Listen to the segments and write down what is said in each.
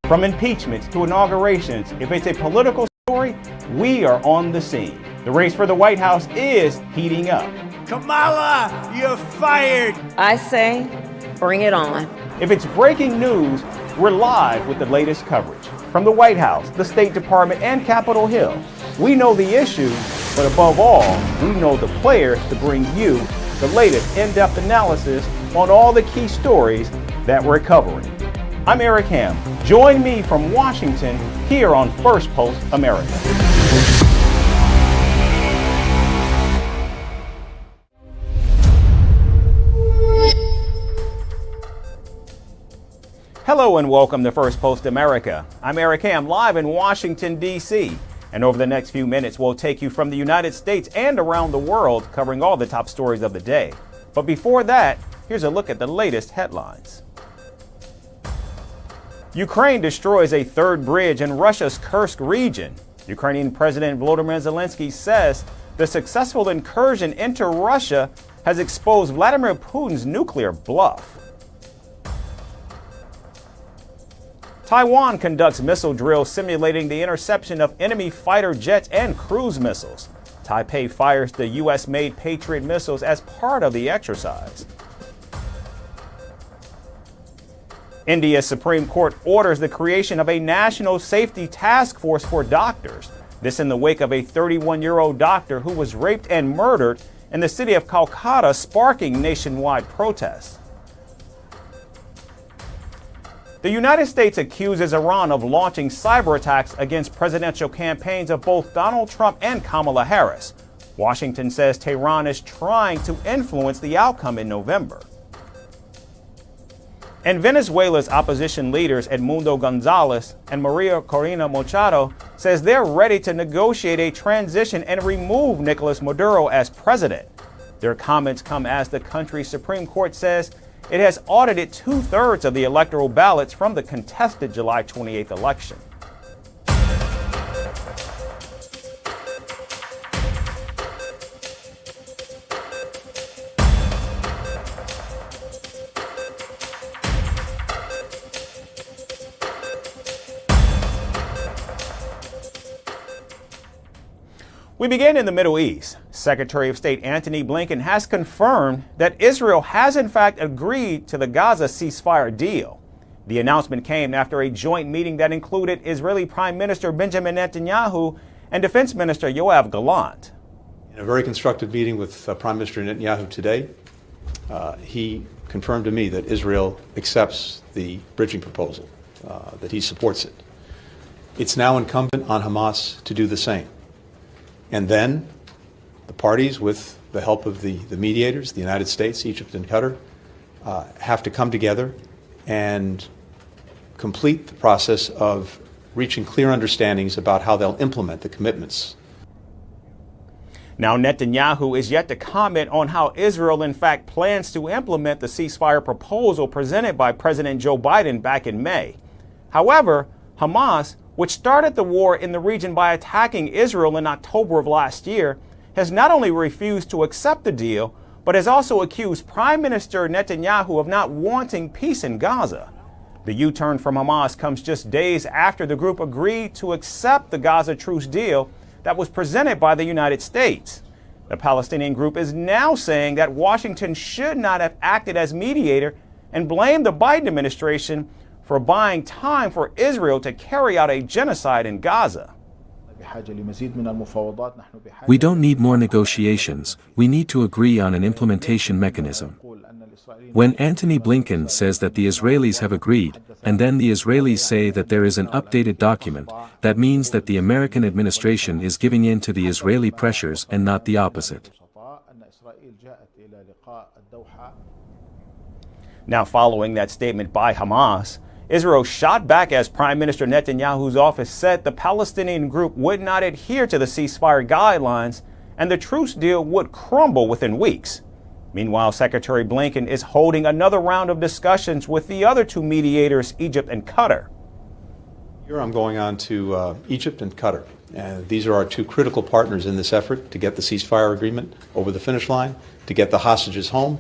From impeachments to inaugurations, if it's a political story, we are on the scene. The race for the White House is heating up. Kamala, you're fired! I say, bring it on. If it's breaking news, we're live with the latest coverage. From the White House, the State Department, and Capitol Hill. We know the issues, but above all, we know the players to bring you the latest in-depth analysis on all the key stories that we're covering. I'm Eric Ham. Join me from Washington here on Firstpost America. Hello and welcome to Firstpost America. I'm Eric Ham, live in Washington, D.C. And over the next few minutes, we'll take you from the United States and around the world, covering all the top stories of the day. But before that, here's a look at the latest headlines. Ukraine destroys a third bridge in Russia's Kursk region. Ukrainian President Volodymyr Zelensky says the successful incursion into Russia has exposed Vladimir Putin's nuclear bluff. Taiwan conducts missile drills simulating the interception of enemy fighter jets and cruise missiles. Taipei fires the U.S.-made Patriot missiles as part of the exercise. India's Supreme Court orders the creation of a national safety task force for doctors. This in the wake of a 31-year-old doctor who was raped and murdered in the city of Calcutta, sparking nationwide protests. The United States accuses Iran of launching cyber attacks against presidential campaigns of both Donald Trump and Kamala Harris. Washington says Tehran is trying to influence the outcome in November. And Venezuela's opposition leaders Edmundo Gonzalez and Maria Corina Machado says they're ready to negotiate a transition and remove Nicolas Maduro as president. Their comments come as the country's Supreme Court says it has audited 2/3 of the electoral ballots from the contested July 28th election. We begin in the Middle East. Secretary of State Antony Blinken has confirmed that Israel has in fact agreed to the Gaza ceasefire deal. The announcement came after a joint meeting that included Israeli Prime Minister Benjamin Netanyahu and Defense Minister Yoav Gallant. In a very constructive meeting with Prime Minister Netanyahu today, he confirmed to me that Israel accepts the bridging proposal, that he supports it. It's now incumbent on Hamas to do the same. And then the parties, with the help of the mediators, the United States, Egypt, and Qatar, have to come together and complete the process of reaching clear understandings about how they'll implement the commitments. Now, Netanyahu is yet to comment on how Israel, in fact, plans to implement the ceasefire proposal presented by President Joe Biden back in May. However, Hamas, which started the war in the region by attacking Israel in October of last year, has not only refused to accept the deal, but has also accused Prime Minister Netanyahu of not wanting peace in Gaza. The U-turn from Hamas comes just days after the group agreed to accept the Gaza truce deal that was presented by the United States. The Palestinian group is now saying that Washington should not have acted as mediator and blamed the Biden administration for buying time for Israel to carry out a genocide in Gaza. We don't need more negotiations, we need to agree on an implementation mechanism. When Antony Blinken says that the Israelis have agreed, and then the Israelis say that there is an updated document, that means that the American administration is giving in to the Israeli pressures and not the opposite. Now, following that statement by Hamas, Israel shot back as Prime Minister Netanyahu's office said the Palestinian group would not adhere to the ceasefire guidelines and the truce deal would crumble within weeks. Meanwhile, Secretary Blinken is holding another round of discussions with the other two mediators, Egypt and Qatar. Here I'm going on to Egypt and Qatar. These are our two critical partners in this effort to get the ceasefire agreement over the finish line, to get the hostages home,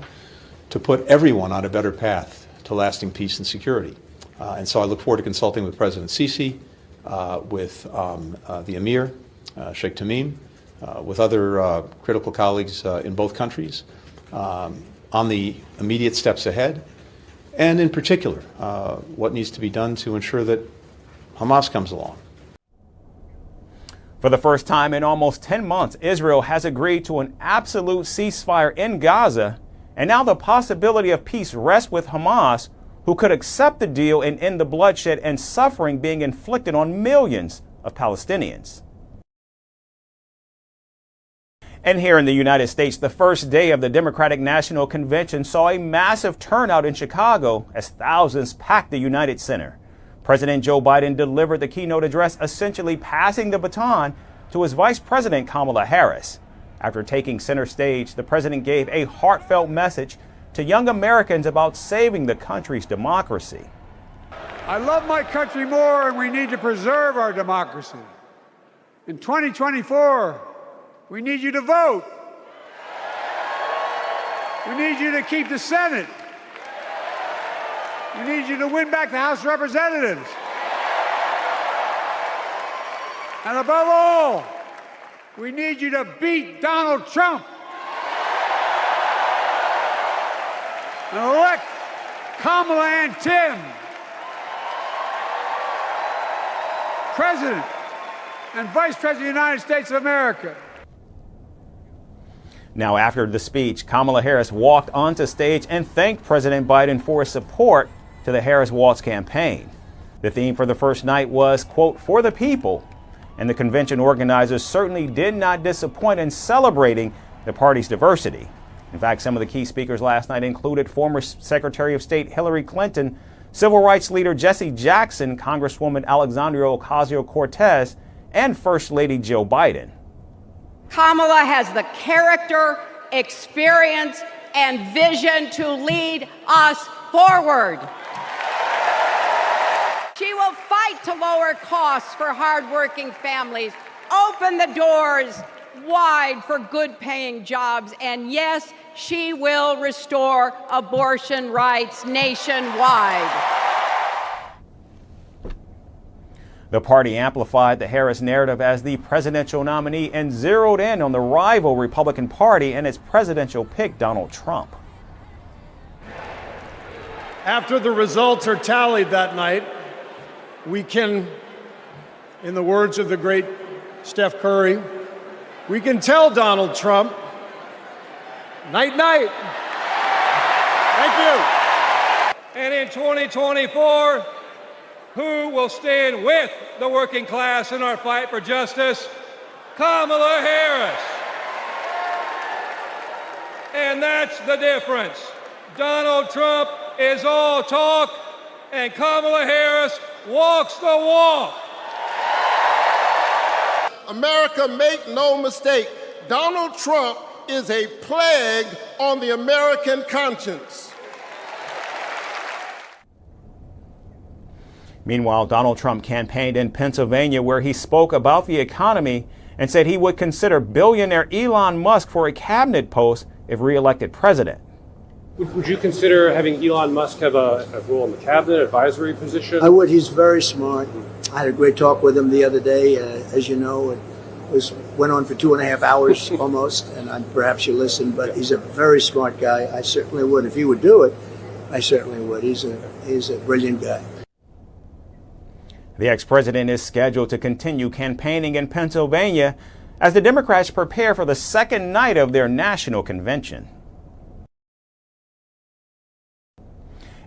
to put everyone on a better path to lasting peace and security. And so I look forward to consulting with President Sisi, with the Emir, Sheikh Tamim, with other critical colleagues in both countries on the immediate steps ahead, and in particular, what needs to be done to ensure that Hamas comes along. For the first time in almost 10 months, Israel has agreed to an absolute ceasefire in Gaza, and now the possibility of peace rests with Hamas, who could accept the deal and end the bloodshed and suffering being inflicted on millions of Palestinians. And here in the United States, the first day of the Democratic National Convention saw a massive turnout in Chicago as thousands packed the United Center. President Joe Biden delivered the keynote address, essentially passing the baton to his Vice President Kamala Harris. After taking center stage, the president gave a heartfelt message to young Americans about saving the country's democracy. I love my country more, and we need to preserve our democracy. In 2024, we need you to vote. We need you to keep the Senate. We need you to win back the House of Representatives. And above all, we need you to beat Donald Trump and elect Kamala and Tim President and Vice President of the United States of America. Now, after the speech, Kamala Harris walked onto stage and thanked President Biden for his support to the Harris-Walz campaign. The theme for the first night was, quote, "for the people," and the convention organizers certainly did not disappoint in celebrating the party's diversity. In fact, some of the key speakers last night included former Secretary of State Hillary Clinton, civil rights leader Jesse Jackson, Congresswoman Alexandria Ocasio-Cortez, and First Lady Jill Biden. Kamala has the character, experience, and vision to lead us forward. She will fight to lower costs for hardworking families, open the doors wide for good-paying jobs, and yes, she will restore abortion rights nationwide. The party amplified the Harris narrative as the presidential nominee and zeroed in on the rival Republican Party and its presidential pick, Donald Trump. After the results are tallied that night, we can, in the words of the great Steph Curry, we can tell Donald Trump, night, night. Thank you. And in 2024, who will stand with the working class in our fight for justice? Kamala Harris. And that's the difference. Donald Trump is all talk, and Kamala Harris walks the walk. America, make no mistake, Donald Trump is a plague on the American conscience. Meanwhile, Donald Trump campaigned in Pennsylvania, where he spoke about the economy and said he would consider billionaire Elon Musk for a cabinet post if reelected president. Would you consider having Elon Musk have a role in the cabinet, advisory position? I would. He's very smart. I had a great talk with him the other day. As you know, it went on for 2.5 hours almost, and perhaps you listened, but he's a very smart guy. I certainly would. If he would do it, I certainly would. He's a brilliant guy. The ex-president is scheduled to continue campaigning in Pennsylvania as the Democrats prepare for the second night of their national convention.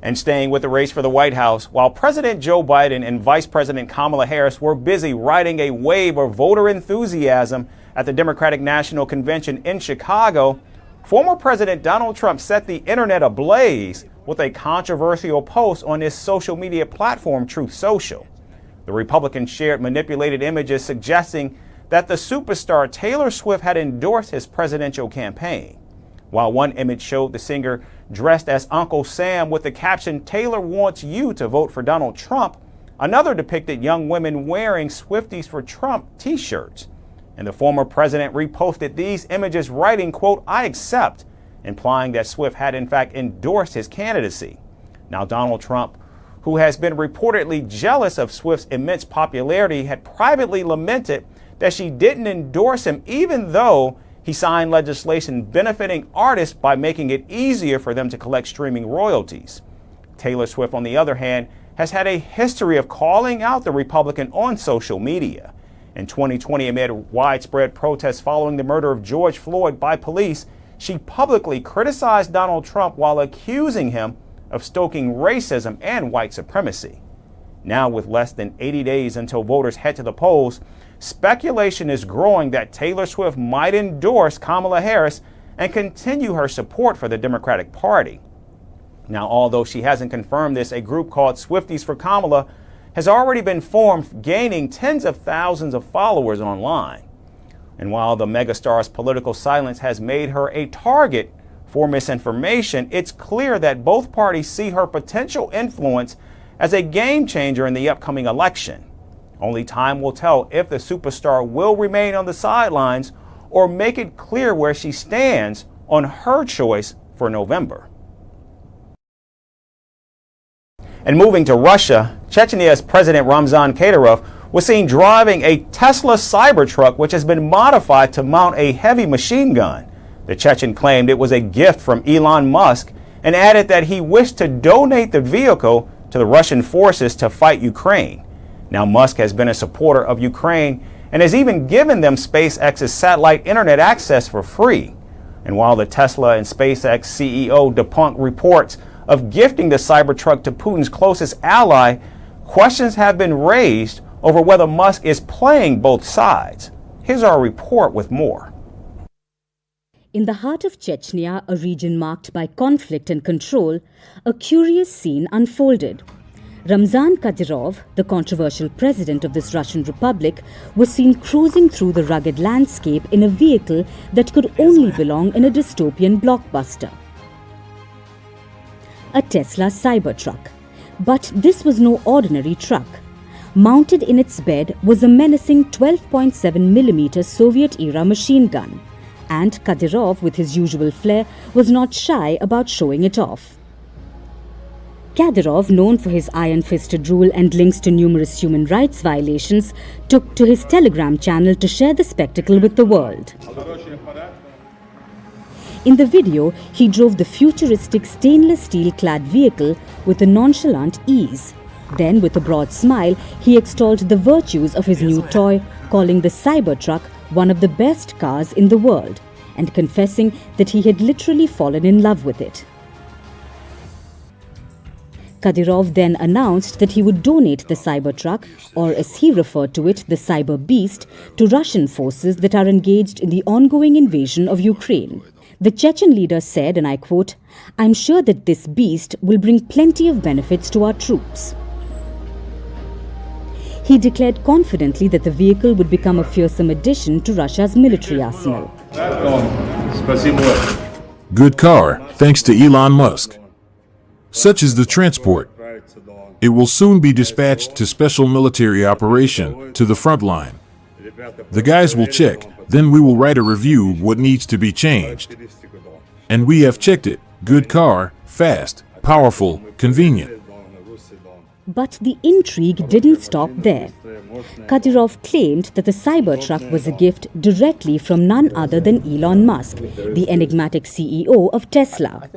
And staying with the race for the White House, while President Joe Biden and Vice President Kamala Harris were busy riding a wave of voter enthusiasm at the Democratic National Convention in Chicago, former President Donald Trump set the internet ablaze with a controversial post on his social media platform, Truth Social. The Republican shared manipulated images suggesting that the superstar Taylor Swift had endorsed his presidential campaign. While one image showed the singer dressed as Uncle Sam with the caption, "Taylor wants you to vote for Donald Trump," another depicted young women wearing Swifties for Trump t-shirts. And the former president reposted these images writing, quote, "I accept," implying that Swift had in fact endorsed his candidacy. Now, Donald Trump, who has been reportedly jealous of Swift's immense popularity, had privately lamented that she didn't endorse him even though he signed legislation benefiting artists by making it easier for them to collect streaming royalties. Taylor Swift, on the other hand, has had a history of calling out the Republican on social media. In 2020, amid widespread protests following the murder of George Floyd by police, she publicly criticized Donald Trump while accusing him of stoking racism and white supremacy. Now, with less than 80 days until voters head to the polls, speculation is growing that Taylor Swift might endorse Kamala Harris and continue her support for the Democratic Party. Now, although she hasn't confirmed this, a group called Swifties for Kamala has already been formed, gaining tens of thousands of followers online. And while the megastar's political silence has made her a target for misinformation, it's clear that both parties see her potential influence as a game changer in the upcoming election. Only time will tell if the superstar will remain on the sidelines or make it clear where she stands on her choice for November. And moving to Russia, Chechenya's President Ramzan Kadyrov was seen driving a Tesla Cybertruck, which has been modified to mount a heavy machine gun. The Chechen claimed it was a gift from Elon Musk and added that he wished to donate the vehicle to the Russian forces to fight Ukraine. Now, Musk has been a supporter of Ukraine and has even given them SpaceX's satellite internet access for free. And while the Tesla and SpaceX CEO debunked reports of gifting the Cybertruck to Putin's closest ally, questions have been raised over whether Musk is playing both sides. Here's our report with more. In the heart of Chechnya, a region marked by conflict and control, a curious scene unfolded. Ramzan Kadyrov, the controversial president of this Russian republic, was seen cruising through the rugged landscape in a vehicle that could only belong in a dystopian blockbuster. A Tesla Cybertruck. But this was no ordinary truck. Mounted in its bed was a menacing 12.7mm Soviet-era machine gun. And Kadyrov, with his usual flair, was not shy about showing it off. Kadyrov, known for his iron-fisted rule and links to numerous human rights violations, took to his Telegram channel to share the spectacle with the world. In the video, he drove the futuristic stainless steel-clad vehicle with a nonchalant ease. Then, with a broad smile, he extolled the virtues of his new toy, calling the Cybertruck one of the best cars in the world, and confessing that he had literally fallen in love with it. Kadyrov then announced that he would donate the Cybertruck, or as he referred to it, the Cyber Beast, to Russian forces that are engaged in the ongoing invasion of Ukraine. The Chechen leader said, and I quote, "I'm sure that this beast will bring plenty of benefits to our troops." He declared confidently that the vehicle would become a fearsome addition to Russia's military arsenal. Good car, thanks to Elon Musk. Such is the transport. It will soon be dispatched to special military operation to the front line. The guys will check, then we will write a review what needs to be changed. And we have checked it. Good car, fast, powerful, convenient. But the intrigue didn't stop there. Kadyrov claimed that the Cybertruck was a gift directly from none other than Elon Musk, the enigmatic CEO of Tesla.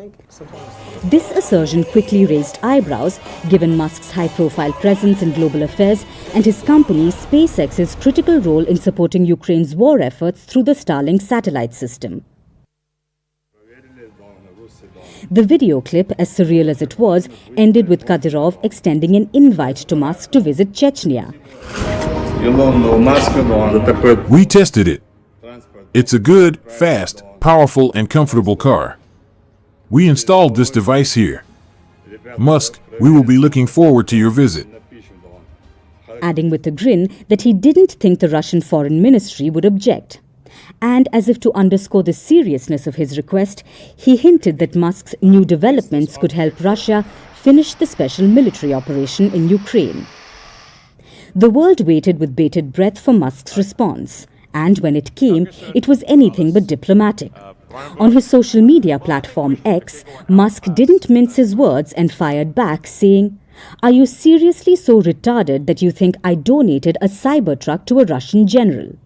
This assertion quickly raised eyebrows, given Musk's high-profile presence in global affairs and his company SpaceX's critical role in supporting Ukraine's war efforts through the Starlink satellite system. The video clip, as surreal as it was, ended with Kadyrov extending an invite to Musk to visit Chechnya. We tested it. It's a good, fast, powerful, and comfortable car. We installed this device here. Musk, we will be looking forward to your visit. Adding with a grin that he didn't think the Russian Foreign Ministry would object. And as if to underscore the seriousness of his request, he hinted that Musk's new developments could help Russia finish the special military operation in Ukraine. The world waited with bated breath for Musk's response, and when it came, it was anything but diplomatic. On his social media platform X, Musk didn't mince his words and fired back, saying, Are you seriously so retarded that you think I donated a Cybertruck to a Russian general?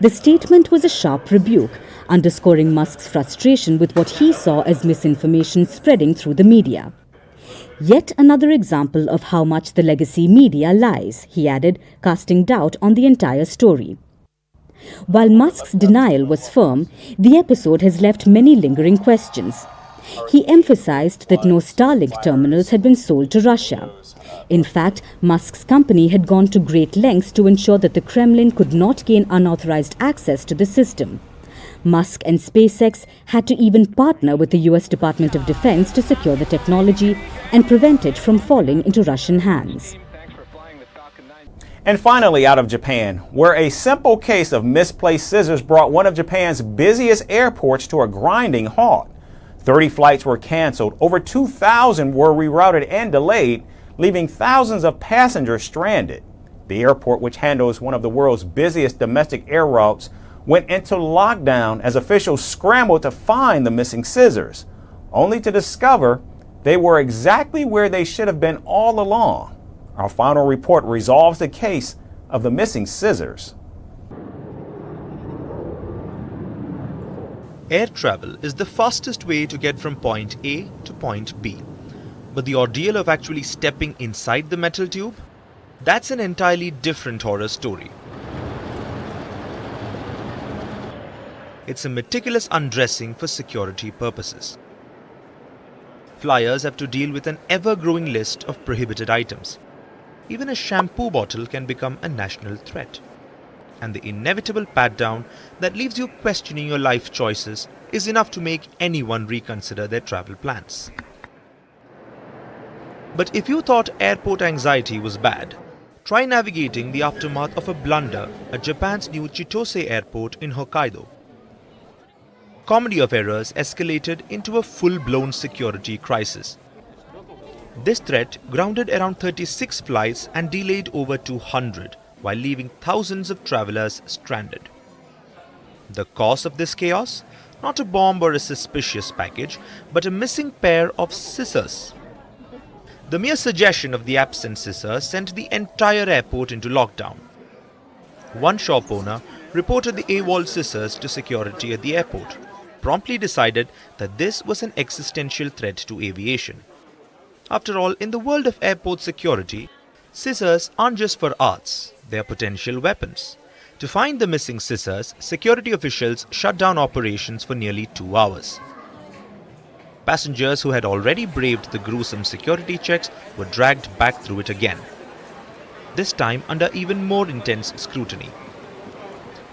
The statement was a sharp rebuke, underscoring Musk's frustration with what he saw as misinformation spreading through the media. Yet another example of how much the legacy media lies, he added, casting doubt on the entire story. While Musk's denial was firm, the episode has left many lingering questions. He emphasized that no Starlink terminals had been sold to Russia. In fact, Musk's company had gone to great lengths to ensure that the Kremlin could not gain unauthorized access to the system. Musk and SpaceX had to even partner with the US Department of Defense to secure the technology and prevent it from falling into Russian hands. And finally, out of Japan, where a simple case of misplaced scissors brought one of Japan's busiest airports to a grinding halt. 30 flights were canceled, over 2,000 were rerouted and delayed, leaving thousands of passengers stranded. The airport, which handles one of the world's busiest domestic air routes, went into lockdown as officials scrambled to find the missing scissors, only to discover they were exactly where they should have been all along. Our final report resolves the case of the missing scissors. Air travel is the fastest way to get from point A to point B. But the ordeal of actually stepping inside the metal tube? That's an entirely different horror story. It's a meticulous undressing for security purposes. Flyers have to deal with an ever-growing list of prohibited items. Even a shampoo bottle can become a national threat. And the inevitable pat-down that leaves you questioning your life choices is enough to make anyone reconsider their travel plans. But if you thought airport anxiety was bad, try navigating the aftermath of a blunder at Japan's new Chitose airport in Hokkaido. Comedy of errors escalated into a full-blown security crisis. This threat grounded around 36 flights and delayed over 200, while leaving thousands of travelers stranded. The cause of this chaos? Not a bomb or a suspicious package, but a missing pair of scissors. The mere suggestion of the absent scissors sent the entire airport into lockdown. One shop owner reported the AWOL scissors to security at the airport, promptly decided that this was an existential threat to aviation. After all, in the world of airport security, scissors aren't just for arts, they are potential weapons. To find the missing scissors, security officials shut down operations for nearly 2 hours. Passengers who had already braved the gruesome security checks were dragged back through it again, this time under even more intense scrutiny.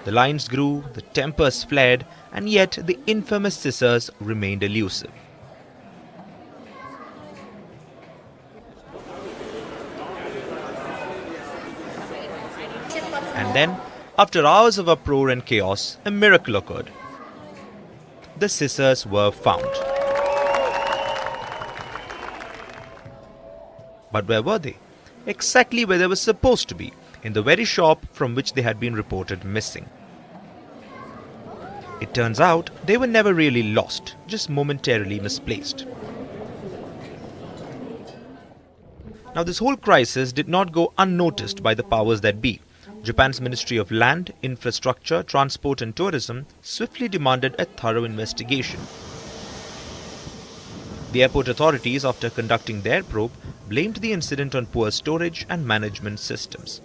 The lines grew, the tempers flared, and yet the infamous scissors remained elusive. And then, after hours of uproar and chaos, a miracle occurred. The scissors were found. But where were they? Exactly where they were supposed to be, in the very shop from which they had been reported missing. It turns out they were never really lost, just momentarily misplaced. Now, this whole crisis did not go unnoticed by the powers that be. Japan's Ministry of Land, Infrastructure, Transport and Tourism swiftly demanded a thorough investigation. The airport authorities, after conducting their probe, blamed the incident on poor storage and management systems.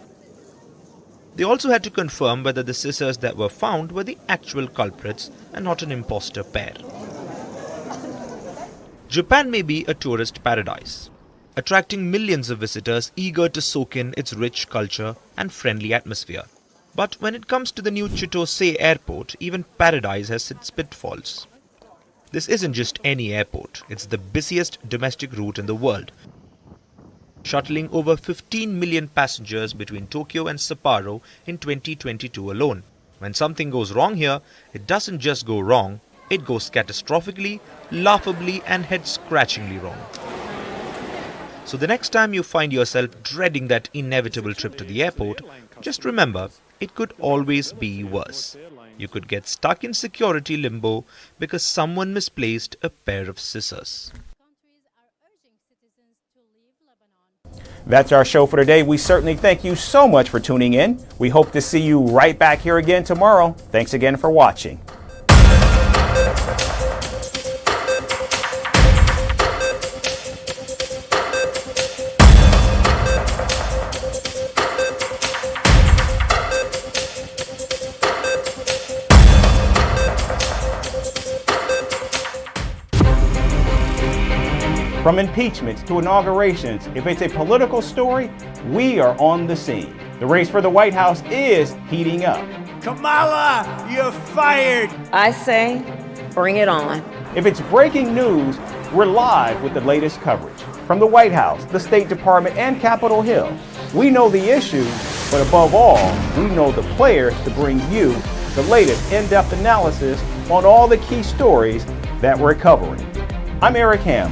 They also had to confirm whether the scissors that were found were the actual culprits and not an imposter pair. Japan may be a tourist paradise, attracting millions of visitors eager to soak in its rich culture and friendly atmosphere. But when it comes to the new Chitose airport, even paradise has its pitfalls. This isn't just any airport, it's the busiest domestic route in the world, shuttling over 15 million passengers between Tokyo and Sapporo in 2022 alone. When something goes wrong here, it doesn't just go wrong, it goes catastrophically, laughably and head-scratchingly wrong. So the next time you find yourself dreading that inevitable trip to the airport, just remember, it could always be worse. You could get stuck in security limbo because someone misplaced a pair of scissors. That's our show for today. We certainly thank you so much for tuning in. We hope to see you right back here again tomorrow. Thanks again for watching. From impeachments to inaugurations, if it's a political story, we are on the scene. The race for the White House is heating up. Kamala, you're fired. I say, bring it on. If it's breaking news, we're live with the latest coverage. From the White House, the State Department, and Capitol Hill. We know the issues, but above all, we know the players to bring you the latest in-depth analysis on all the key stories that we're covering. I'm Eric Ham.